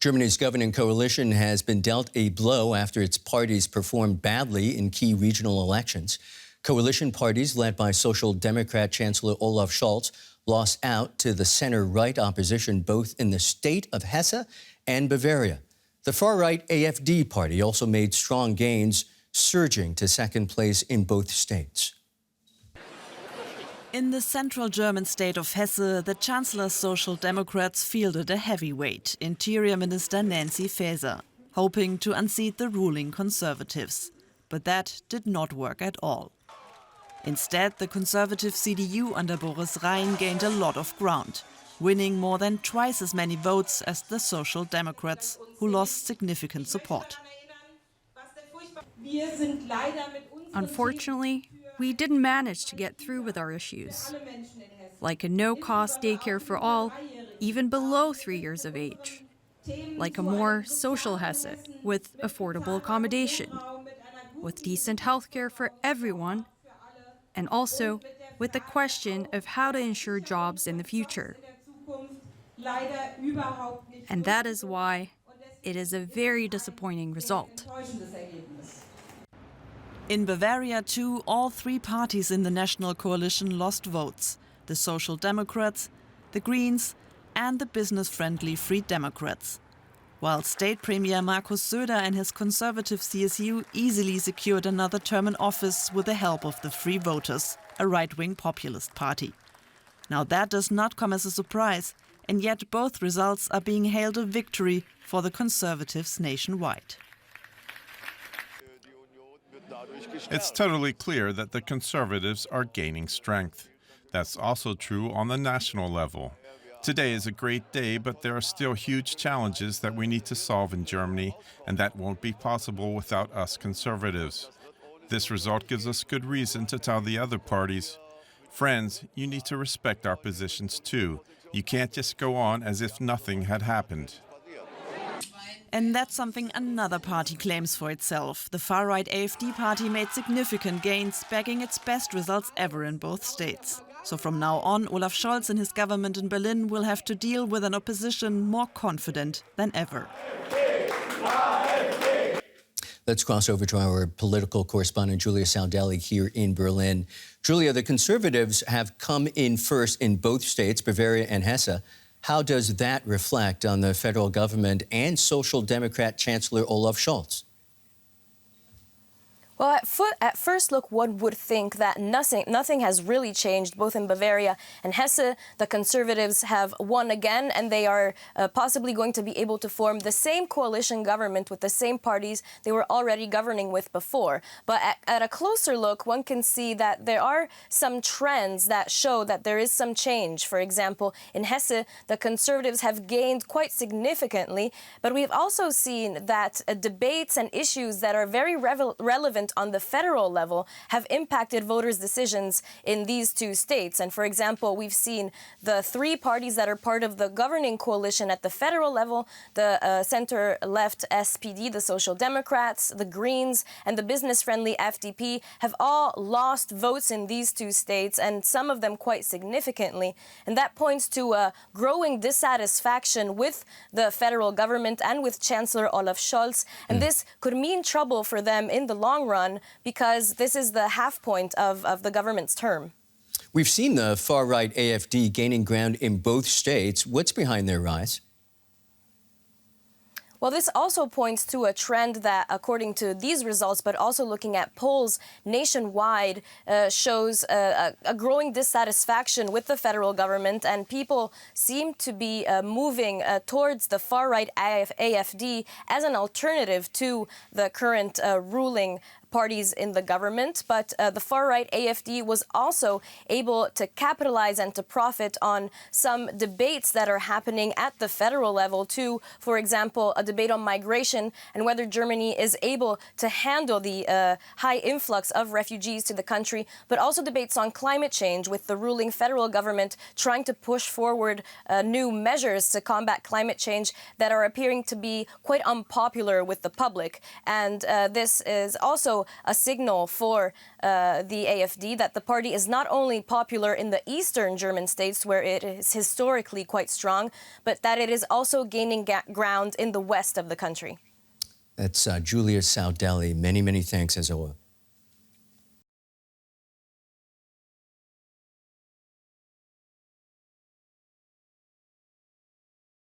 Germany's governing coalition has been dealt a blow after its parties performed badly in key regional elections. Coalition parties led by Social Democrat Chancellor Olaf Scholz lost out to the center-right opposition both in the state of Hesse and Bavaria. The far-right AfD party also made strong gains, surging to second place in both states. In the central German state of Hesse, the Chancellor's Social Democrats fielded a heavyweight, Interior Minister Nancy Faeser, hoping to unseat the ruling Conservatives. But that did not work at all. Instead, the conservative CDU under Boris Rhein gained a lot of ground, winning more than twice as many votes as the Social Democrats, who lost significant support. Unfortunately, we didn't manage to get through with our issues, like a no-cost daycare for all, even below 3 years of age, like a more social Hesse with affordable accommodation, with decent healthcare for everyone, and also with the question of how to ensure jobs in the future. And that is why it is a very disappointing result. In Bavaria, too, all three parties in the national coalition lost votes: the Social Democrats, the Greens and the business-friendly Free Democrats. While State Premier Markus Söder and his conservative CSU easily secured another term in office with the help of the Free Voters, a right-wing populist party. Now that does not come as a surprise, and yet both results are being hailed a victory for the Conservatives nationwide. It's totally clear that the Conservatives are gaining strength. That's also true on the national level. Today is a great day, but there are still huge challenges that we need to solve in Germany, and that won't be possible without us Conservatives. This result gives us good reason to tell the other parties, friends, you need to respect our positions too. You can't just go on as if nothing had happened. And that's something another party claims for itself. The far-right AfD party made significant gains, bagging its best results ever in both states. So from now on, Olaf Scholz and his government in Berlin will have to deal with an opposition more confident than ever. Let's cross over to our political correspondent, Julia Saudelli, here in Berlin. Julia, the Conservatives have come in first in both states, Bavaria and Hesse. How does that reflect on the federal government and Social Democrat Chancellor Olaf Scholz? Well, at first look, one would think that nothing has really changed. Both in Bavaria and Hesse, the Conservatives have won again, and they are possibly going to be able to form the same coalition government with the same parties they were already governing with before. But at a closer look, one can see that there are some trends that show that there is some change. For example, in Hesse, the Conservatives have gained quite significantly, but we've also seen that debates and issues that are very relevant on the federal level have impacted voters' decisions in these two states. And for example, we've seen the three parties that are part of the governing coalition at the federal level, the center-left SPD, the Social Democrats, the Greens, and the business-friendly FDP, have all lost votes in these two states, and some of them quite significantly. And that points to a growing dissatisfaction with the federal government and with Chancellor Olaf Scholz. And this could mean trouble for them in the long run, because this is the half point of the government's term. We've seen the far-right AfD gaining ground in both states. What's behind their rise? Well, this also points to a trend that, according to these results, but also looking at polls nationwide, shows a growing dissatisfaction with the federal government, and people seem to be moving towards the far-right AfD as an alternative to the current ruling parties in the government. But the far-right AfD was also able to capitalize and to profit on some debates that are happening at the federal level too. For example, a debate on migration and whether Germany is able to handle the high influx of refugees to the country, but also debates on climate change, with the ruling federal government trying to push forward new measures to combat climate change that are appearing to be quite unpopular with the public. And this is also also a signal for the AfD that the party is not only popular in the eastern German states, where it is historically quite strong, but that it is also gaining ground in the west of the country. That's Julia Saudelli. Many, many thanks as always.